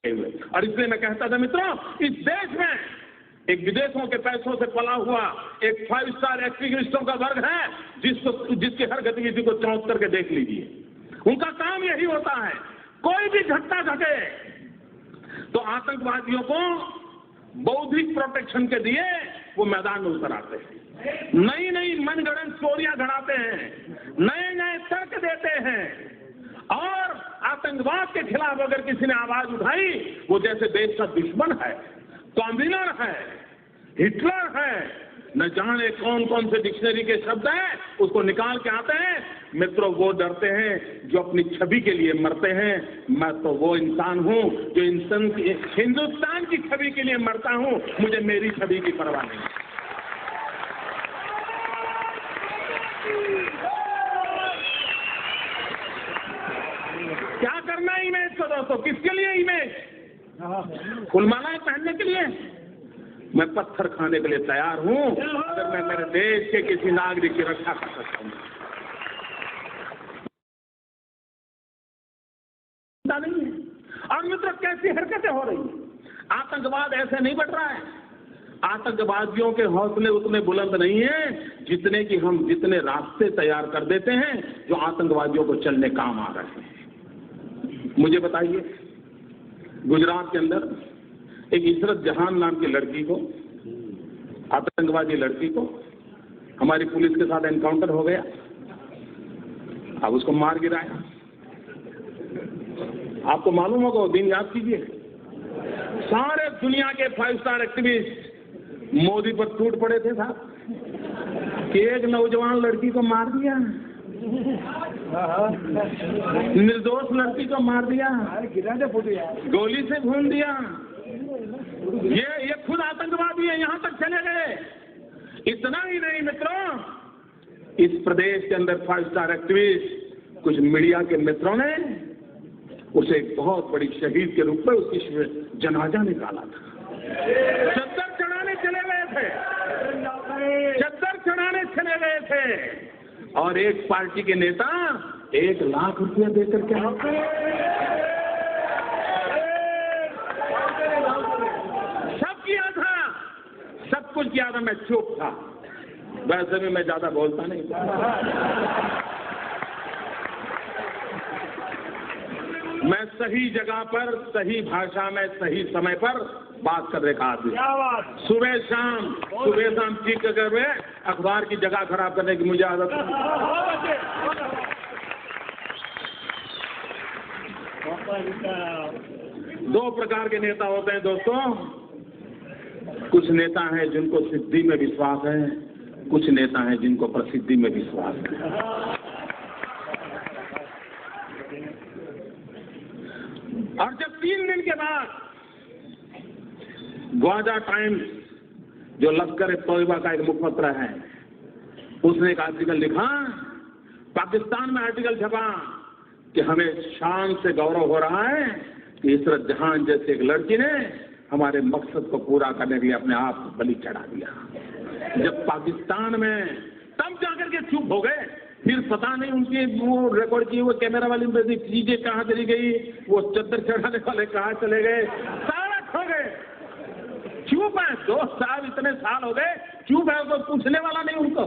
और इसलिए मैं कहता था मित्रों, इस देश में एक विदेशों के पैसों से पला हुआ एक 5 स्टार एक्टिविस्टों का वर्ग है जिसकी हर गतिविधि को चौंक करके देख लीजिए। उनका काम यही होता है, कोई भी घटना घटे तो आतंकवादियों को बौद्धिक प्रोटेक्शन के लिए वो मैदान में उतर आते हैं, नई नई मनगढ़ंत स्टोरियां गढ़ाते हैं, नए नए तर्क देते हैं और आतंकवाद के खिलाफ अगर किसी ने आवाज उठाई, वो जैसे देश का दुश्मन है, कॉम्बिनर है, हिटलर है, न जाने कौन कौन से डिक्शनरी के शब्द हैं, उसको निकाल के आते हैं। मित्रों, वो डरते हैं जो अपनी छवि के लिए मरते हैं। मैं तो वो इंसान हूं जो हिंदुस्तान की छवि के लिए मरता हूं, मुझे मेरी छवि की परवाह नहीं। क्या करना है इमेज को दोस्तों? किसके लिए इमेज? फुलमालाएं पहनने के लिए? मैं पत्थर खाने के लिए तैयार हूं अगर मैं मेरे देश के किसी नागरिक की रक्षा कर सकता हूं। नहीं है। और मित्रों, कैसी हरकतें हो रही हैं? आतंकवाद ऐसे नहीं बढ़ रहा है। आतंकवादियों के हौसले उतने बुलंद नहीं हैं जितने कि हम जितने रास्ते तैयार कर देते हैं जो आतंकवादियों को चलने काम आ रहे हैं। मुझे बताइए, गुजरात के अंदर एक इशरत जहान नाम की लड़की को, आतंकवादी लड़की को, हमारी पुलिस के साथ एनकाउंटर हो गया। अब उसको मार गिराया। आपको मालूम होगा, वो दिन याद कीजिए, सारे दुनिया के 5 स्टार एक्टिविस्ट मोदी पर टूट पड़े थे साहब कि एक नौजवान लड़की को मार दिया, निर्दोष लड़की को मार दिया, गोली से भून दिया। ये खुद आतंकवादी है, यहां तक चले गए। इतना ही नहीं मित्रों, इस प्रदेश के अंदर 5 स्टार एक्टिविस्ट, कुछ मीडिया के मित्रों ने उसे एक बहुत बड़ी शहीद के रूप में उसकी जनाजा निकाला था। चद्दर चढ़ाने चले गए थे, चद्दर चढ़ाने चले गए थे और एक पार्टी के नेता 1 लाख रुपया देकर के सब किया था, सब कुछ किया था। मैं चुप था, वैसे भी मैं ज्यादा बोलता नहीं था। मैं सही जगह पर, सही भाषा में, सही समय पर बात करने का आदमी। सुबह शाम चीख कर अखबार की जगह खराब करने की मुझे आदत है। 2 प्रकार के नेता होते हैं दोस्तों। कुछ नेता हैं जिनको सिद्धि में विश्वास है, कुछ नेता हैं जिनको प्रसिद्धि में विश्वास है। और जब 3 दिन के बाद ग्वाजा टाइम्स, जो लश्कर तोयबा का एक मुखपत्र है, उसने एक आर्टिकल लिखा, पाकिस्तान में आर्टिकल छपा कि हमें शान से गौरव हो रहा है कि इशरत जहान जैसे एक लड़की ने हमारे मकसद को पूरा करने के लिए अपने आप को बलि चढ़ा दिया। जब पाकिस्तान में, तब जाकर के चुप हो गए। फिर पता नहीं उनकी वो रिकॉर्ड की वो कैमरा वाली चीजें कहाँ चली गई, वो चद्दर चढ़ाने वाले कहाँ चले गए, सारा खो गए। चुप है 2 साल, इतने साल हो गए, चुप है, कोई पूछने वाला नहीं उनको।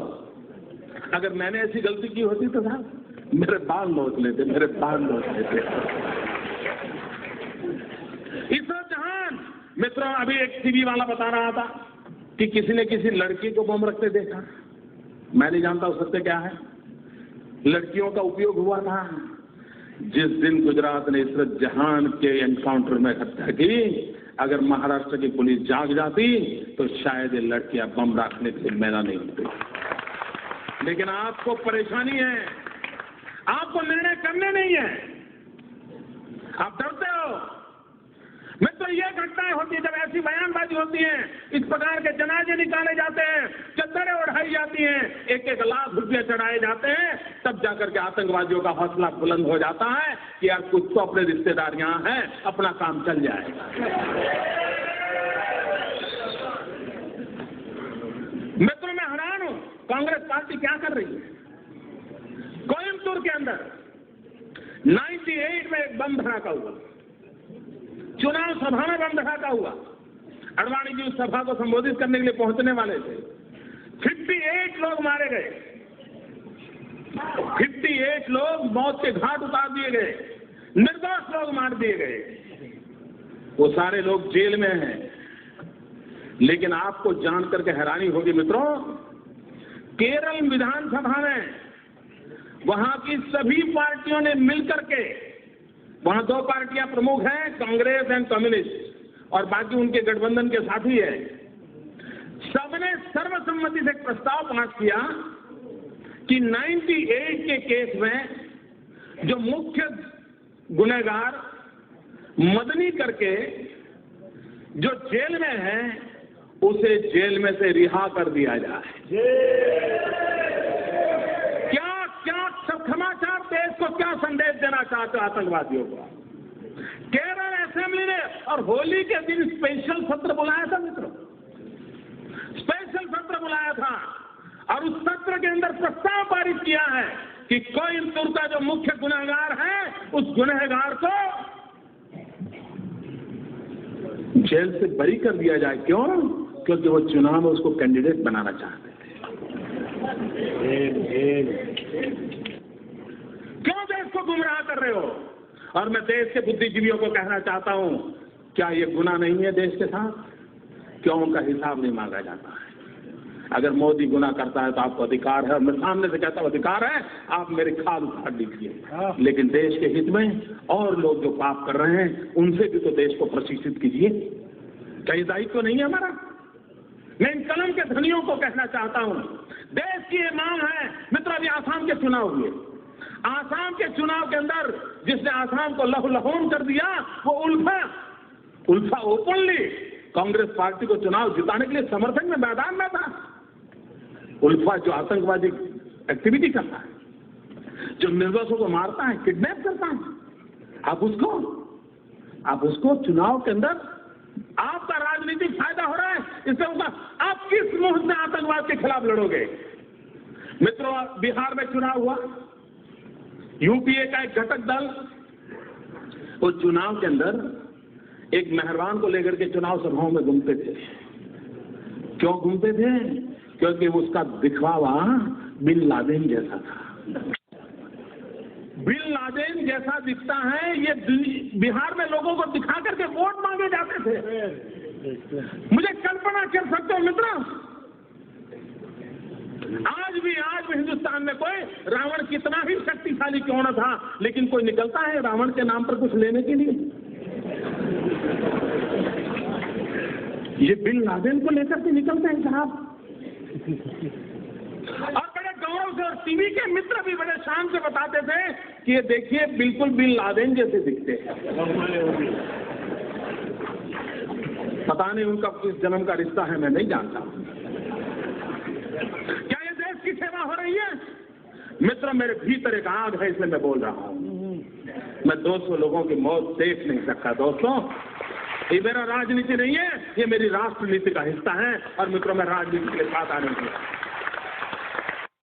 अगर मैंने ऐसी गलती की होती तो साहब मेरे बाल नोच लेते, मेरे बाल नोच लेते। इशरत जहान, मित्रों, अभी एक टीवी वाला बता रहा था कि किसी ने किसी लड़की को बम रखते देखा। मैं नहीं जानता उस सत्य क्या है। लड़कियों का उपयोग हुआ था। जिस दिन गुजरात ने इशरत जहान के एनकाउंटर में हत्या की, अगर महाराष्ट्र की पुलिस जाग जाती तो शायद ये लड़कियां बम रखने के लिए मैदान नहीं होती। लेकिन आपको परेशानी है, आपको निर्णय करने नहीं है, आप डरते हो। मित्रों, ये घटनाएं होती है जब ऐसी बयानबाजी होती है, इस प्रकार के जनाजे निकाले जाते हैं, चद्दरें उड़ाई जाती हैं, 1-1 लाख रुपये चढ़ाए जाते हैं, तब जाकर के आतंकवादियों का हौसला बुलंद हो जाता है कि यार कुछ तो अपने रिश्तेदार यहाँ हैं, अपना काम चल जाएगा। मित्रों, मैं हैरान हूं, कांग्रेस पार्टी क्या कर रही है। कोयम्बटूर के अंदर 98 में एक बम धमाका हुआ। चुनाव सभा में बम धमाका हुआ। अडवाणी जी उस सभा को संबोधित करने के लिए पहुंचने वाले थे। 58 लोग मारे गए, 58 लोग मौत के घाट उतार दिए गए, निर्दोष लोग मार दिए गए। वो सारे लोग जेल में हैं। लेकिन आपको जान करके हैरानी होगी मित्रों, केरल विधानसभा में वहां की सभी पार्टियों ने मिलकर के, वहां 2 पार्टियां प्रमुख हैं, कांग्रेस एंड कम्युनिस्ट, और बाकी उनके गठबंधन के साथी है, सबने सर्वसम्मति से एक प्रस्ताव पास किया कि 98 के केस में जो मुख्य गुनहगार मदनी करके जो जेल में है उसे जेल में से रिहा कर दिया जाए। क्या क्या समाचार देश को क्या संदेश देना चाहते आतंकवादियों को? केरल असेंबली ने और होली के दिन स्पेशल सत्र बुलाया था मित्रों, स्पेशल सत्र बुलाया था और उस सत्र के अंदर प्रस्ताव पारित किया है कि कोयंबटूर का जो मुख्य गुनहगार है उस गुनहगार को जेल से बरी कर दिया जाए। क्यों? क्योंकि वो चुनाव में उसको कैंडिडेट बनाना चाहते थे। क्यों देश को गुमराह कर रहे हो? और मैं देश के बुद्धिजीवियों को कहना चाहता हूं, क्या ये गुनाह नहीं है देश के साथ? क्यों उनका हिसाब नहीं मांगा जाता है? अगर मोदी गुनाह करता है तो आपको अधिकार है, और मैं सामने से कहता हूं अधिकार है, आप मेरी खाल उखाड़ लीजिए, लेकिन देश के हित में और लोग जो पाप कर रहे हैं उनसे भी तो देश को प्रशिक्षित कीजिए। क्या ये दायित्व नहीं है हमारा? मैं इन कलम के धनियों को कहना चाहता हूं, देश की ये मांग है मित्र। अभी आसाम के चुनाव हुए, आसाम के चुनाव के अंदर जिसने आसाम को लहूलुहान कर दिया वो उल्फा ओपनली कांग्रेस पार्टी को चुनाव जिताने के लिए समर्थन में मैदान में था। उल्फा जो आतंकवादी एक्टिविटी करता है, जो निर्दोषों को मारता है, किडनैप करता है, आप उसको चुनाव के अंदर आपका राजनीतिक फायदा हो रहा है, इससे उसका आप किस मुंह से आतंकवाद के खिलाफ लड़ोगे? मित्रों, बिहार में चुनाव हुआ, यूपीए का एक घटक दल वो चुनाव के अंदर एक मेहरबान को लेकर के चुनाव सभाओं में घूमते थे। क्यों घूमते थे? क्योंकि उसका दिखावा बिन लादेन जैसा था। बिन लादेन जैसा दिखता है, ये बिहार में लोगों को दिखा करके वोट मांगे जाते थे। मुझे कल्पना कर सकते हो मित्र, आज भी हिंदुस्तान में कोई रावण कितना ही शक्तिशाली क्यों न था, लेकिन कोई निकलता है रावण के नाम पर कुछ लेने के लिए। ये बिन लादेन को लेकर के निकलते हैं साहब, और बड़े गौरव से, और टीवी के मित्र भी बड़े शान से बताते थे कि ये देखिए बिल्कुल बिन लादेन जैसे दिखते हैं। पता नहीं उनका किस जन्म का रिश्ता है, मैं नहीं जानता। क्या ये देश की सेवा हो रही है? मित्र, मेरे भीतर एक आग है, इसलिए मैं बोल रहा हूं। मैं 200 लोगों की मौत देख नहीं सकता दोस्तों। ये मेरा राजनीति नहीं है, ये मेरी राष्ट्र नीति का हिस्सा है, और मित्रों मैं राजनीति के साथ आने दिया।